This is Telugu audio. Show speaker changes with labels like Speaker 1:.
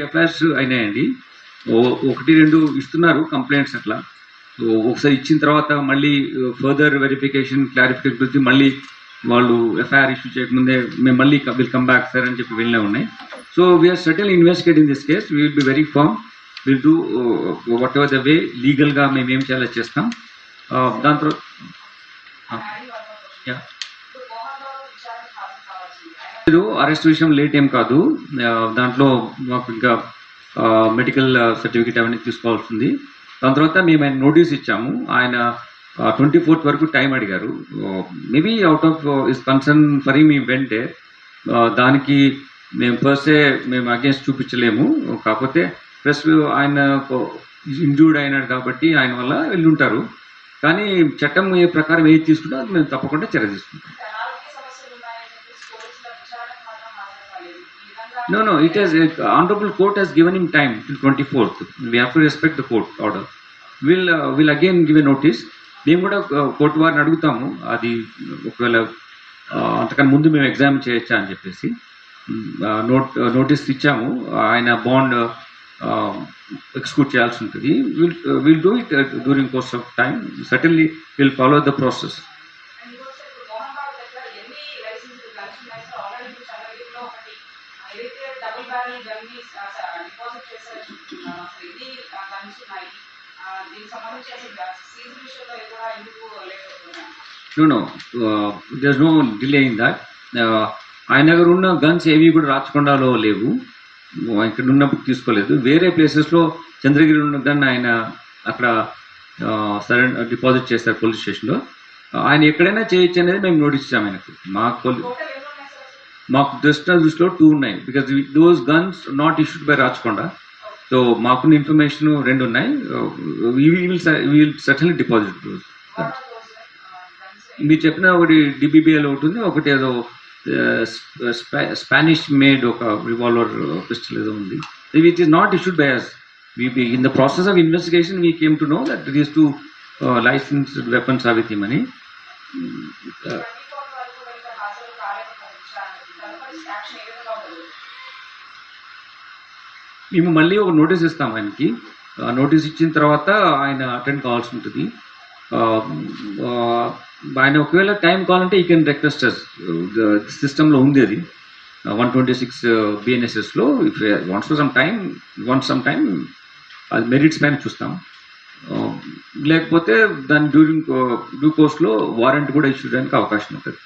Speaker 1: ఎఫ్ఐఆర్స్ అయినాయండి. ఒకటి రెండు ఇస్తున్నారు కంప్లైంట్స్ అట్లా. సో ఒకసారి ఇచ్చిన తర్వాత మళ్ళీ ఫర్దర్ వెరిఫికేషన్ క్లారిఫికేషన్ గురించి మళ్ళీ వాళ్ళు ఎఫ్ఐఆర్ ఇష్యూ చేయకముందే మేము మళ్ళీ విల్ కమ్ బ్యాక్ సార్ అని చెప్పి వెళ్ళినా ఉన్నాయి. So we are certainly investigating this case. We will be very firm. Will do whatever the way లీగల్గా మేము ఏం చేయాలో చేస్తాం. దాని తర్వాత అరెస్ట్ విషయం లేట్ ఏం కాదు. దాంట్లో మాకు ఇంకా మెడికల్ సర్టిఫికేట్ అవన్నీ తీసుకోవాల్సింది. దాని తర్వాత మేము ఆయన నోటీస్ ఇచ్చాము. ఆయన 24th వరకు టైం అడిగారు. Maybe out of is concern for me వెంటే దానికి మేము ఫస్టే మేము అగేన్స్ట్ చూపించలేము. కాకపోతే ప్లస్ ఆయన ఇంజూర్డ్ అయినాడు కాబట్టి ఆయన వల్ల వెళ్ళి ఉంటారు. కానీ చట్టం ఏ ప్రకారం ఏది తీసుకుంటే అది మేము తప్పకుండా చర్య తీసుకుంటాం. No, it has honorable court has given him time till 24th. We have to respect the court order. We'll again give a notice. మేము కూడా కోర్టు వారిని అడుగుతాము అది ఒకవేళ అంతకన్నా ముందు మేము ఎగ్జామ్ చేయొచ్చా అని చెప్పేసి నోటీస్ ఇచ్చాము. ఆయన బాండ్ ఎక్స్క్యూట్ చేయాల్సి ఉంటుంది. Will do it during course of time. Certainly will follow the process. No, there's no delay in that. ఆయన దగ్గర ఉన్న గన్స్ ఏవి కూడా రాచకొండలో లేవు. ఇక్కడ ఉన్నప్పుడు తీసుకోలేదు. వేరే ప్లేసెస్లో చంద్రగిరి ఉన్న గన్ ఆయన అక్కడ సరెండర్ డిపాజిట్ చేస్తారు పోలీస్ స్టేషన్లో. ఆయన ఎక్కడైనా చేయొచ్చు అనేది మేము నోటీస్ ఇచ్చాము ఆయనకు. మాకు దృష్టిలో 2 ఉన్నాయి. Because those guns not issued by Rachakonda. So మాకున్న ఇన్ఫర్మేషన్ 2 ఉన్నాయి. Will certainly deposit those. మీరు చెప్పిన ఒకటి డిబిబిఎల్ ఒకటి ఉంది, ఒకటి ఏదో స్పానిష్ మేడ్ ఒక రివాల్వర్ పిస్టల్ ఏదో ఉంది. Which is not issued by us. In the process of investigation we came to know that these 2 licensed weapons are with him అని. మేము మళ్ళీ ఒక నోటీస్ ఇస్తాం ఆయనకి. నోటీస్ ఇచ్చిన తర్వాత ఆయన అటెండ్ కావాల్సి ఉంటుంది. ఆయన ఒకవేళ టైం కావాలంటే ఈ కెన్ రిక్వెస్ట్ అస్. సిస్టంలో ఉంది అది 126 BNSSలో. If wants to some time అది మెరిట్స్ పైన చూస్తాం. లేకపోతే దాని డ్యూ కోర్స్లో వారెంట్ కూడా ఇష్యూ చేయడానికి అవకాశం ఉంటుంది.